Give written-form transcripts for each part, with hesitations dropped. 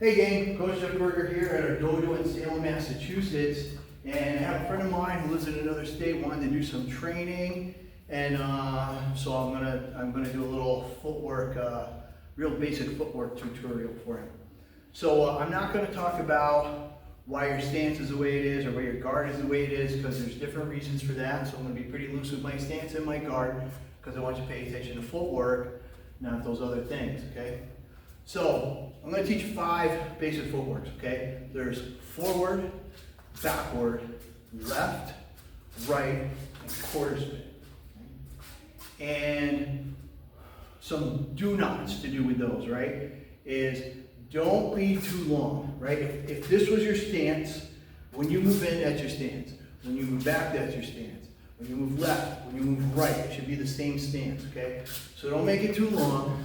Hey gang, Coach Jeff Berger here at our dojo in Salem, Massachusetts, and I have a friend of mine who lives in another state wanting to do some training, and so I'm gonna do a little footwork, real basic footwork tutorial for him. So I'm not going to talk about why your stance is the way it is or why your guard is the way it is, because there's different reasons for that. So I'm going to be pretty loose with my stance and my guard because I want you to pay attention to footwork, not those other things, okay? So I'm going to teach 5 basic footworks, okay? There's forward, backward, left, right, and quarter spin. And some do nots to do with those, right? Is don't be too long, right? If this was your stance, when you move in, that's your stance. When you move back, that's your stance. When you move left, when you move right, it should be the same stance, okay? So don't make it too long.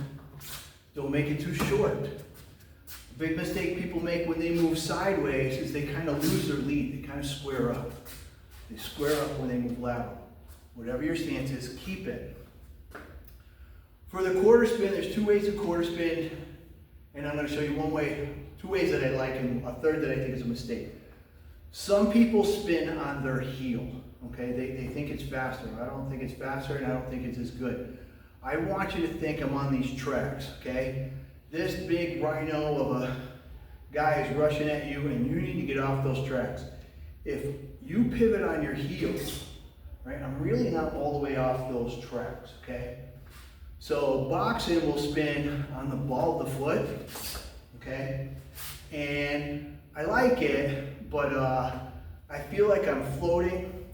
Don't make it too short. The big mistake people make when they move sideways is they kind of lose their lead. They kind of square up. They square up when they move lateral. Whatever your stance is, keep it. For the quarter spin, there's 2 ways to quarter spin, and I'm going to show you 2 ways that I like and a third that I think is a mistake. Some people spin on their heel, okay? They think it's faster. I don't think it's faster, and I don't think it's as good. I want you to think I'm on these tracks, okay? This big rhino of a guy is rushing at you, and you need to get off those tracks. If you pivot on your heels, right, I'm really not all the way off those tracks, okay? So boxing will spin on the ball of the foot, okay? And I like it, but I feel like I'm floating,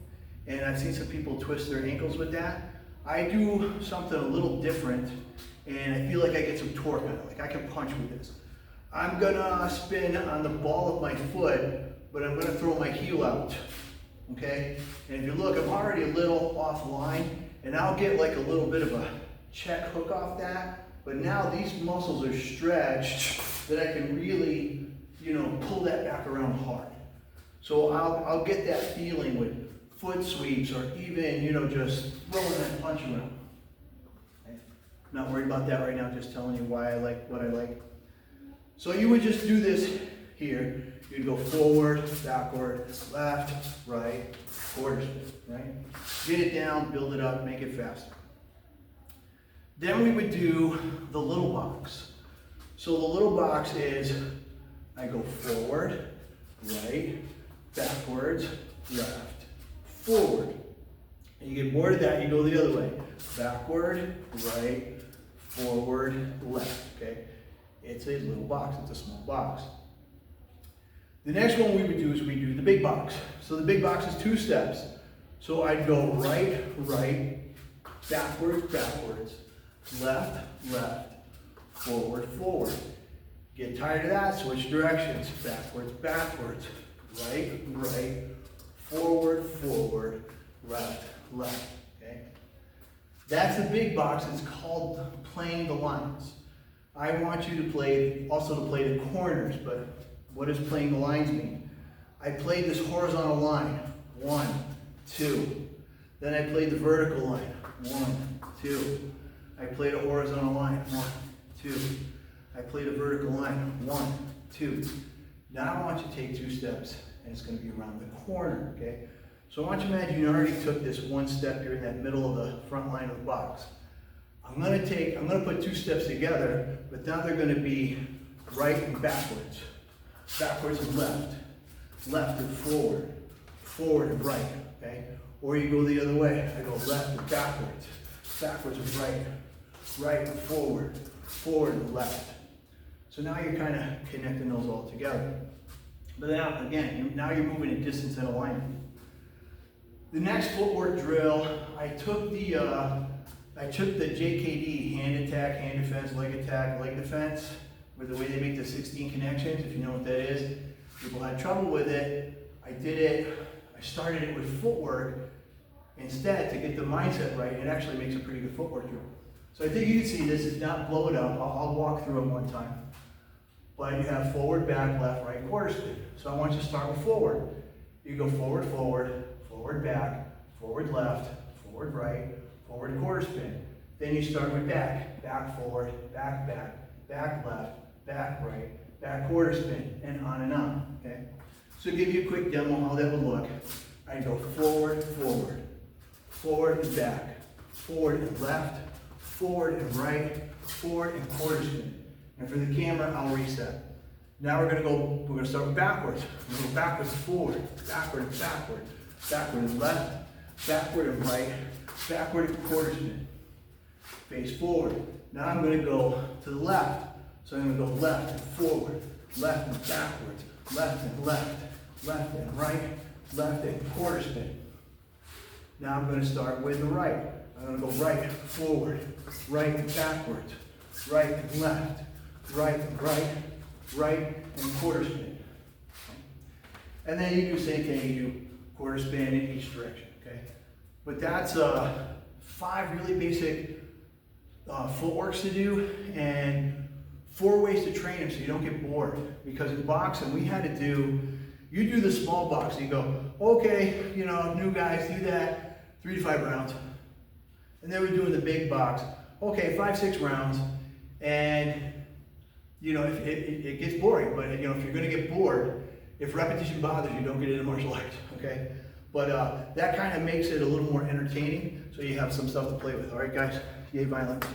and I've seen some people twist their ankles with that. I do something a little different, and I feel like I get some torque on it, like I can punch with this. I'm gonna spin on the ball of my foot, but I'm gonna throw my heel out, okay? And if you look, I'm already a little offline, and I'll get like a little bit of a check hook off that, but now these muscles are stretched that I can really, pull that back around hard. So I'll get that feeling with foot sweeps or even, just throwing that punch around. Okay? Not worried about that right now, just telling you why I like what I like. So you would just do this here. You'd go forward, backward, left, right, quarter spin, right? Get it down, build it up, make it faster. Then we would do the little box. So the little box is, I go forward, right, backwards, left, forward. And you get bored of that, you go the other way. Backward, right, forward, left, okay? It's a little box, it's a small box. The next one we would do is we do the big box. So the big box is 2 steps. So I'd go right, right, backwards, backwards, left, left, forward, forward. Get tired of that, switch directions. Backwards, backwards, right, right, forward, forward, left, left, okay? That's the big box. It's called playing the lines. I want you to also play the corners, but what does playing the lines mean? I played this horizontal line, 1, 2. Then I played the vertical line, 1, 2. I played a horizontal line, 1, 2. I played a vertical line, 1, 2. Now I want you to take 2 steps, and it's going to be around the corner, okay? So I want you to imagine you already took this 1 step, you're in that middle of the front line of the box. I'm going to put 2 steps together, but now they're going to be right and backwards. Backwards and left. Left and forward. Forward and right, okay? Or you go the other way. I go left and backwards. Backwards and right. Right and forward. Forward and left. So now you're kind of connecting those all together. But now, again, now you're moving in distance and alignment. The next footwork drill, I took the JKD, hand attack, hand defense, leg attack, leg defense, with the way they make the 16 connections, if you know what that is. People had trouble with it. I started it with footwork instead to get the mindset right, and it actually makes a pretty good footwork drill. So I think you can see this is not blow it up. I'll walk through it one time. But you have forward, back, left, right, quarter spin. So I want you to start with forward. You go forward, forward, forward, back, forward, left, forward, right, forward, quarter spin. Then you start with back, back, forward, back, back, back, left, back, right, back quarter spin, and on, okay? So to give you a quick demo how that would look, I go forward, forward, forward and back, forward and left, forward and right, forward and quarter spin. And for the camera, I'll reset. Now we're gonna start with backwards. We're gonna go backwards, forward, backward and backward, backward and left, backward and right, backward and quarter spin. Face forward. Now I'm gonna go to the left. So I'm gonna go left and forward, left and backwards, left and left, left and right, left and quarter spin. Now I'm gonna start with the right. I'm gonna go right, forward, right and backwards, right and left, right and right, right and quarter spin. And then you do the same thing, you do quarter spin in each direction, okay? But that's 5 really basic footworks to do and 4 ways to train them so you don't get bored. Because in boxing, we had to do, you do the small box, you go, okay, you know, new guys do that 3 to 5 rounds. And then we're doing the big box, okay, 5, 6 rounds. And, you know, it gets boring, but you know, if you're gonna get bored, if repetition bothers you, don't get into martial arts, okay? But that kind of makes it a little more entertaining, so you have some stuff to play with. All right, guys, yay violence.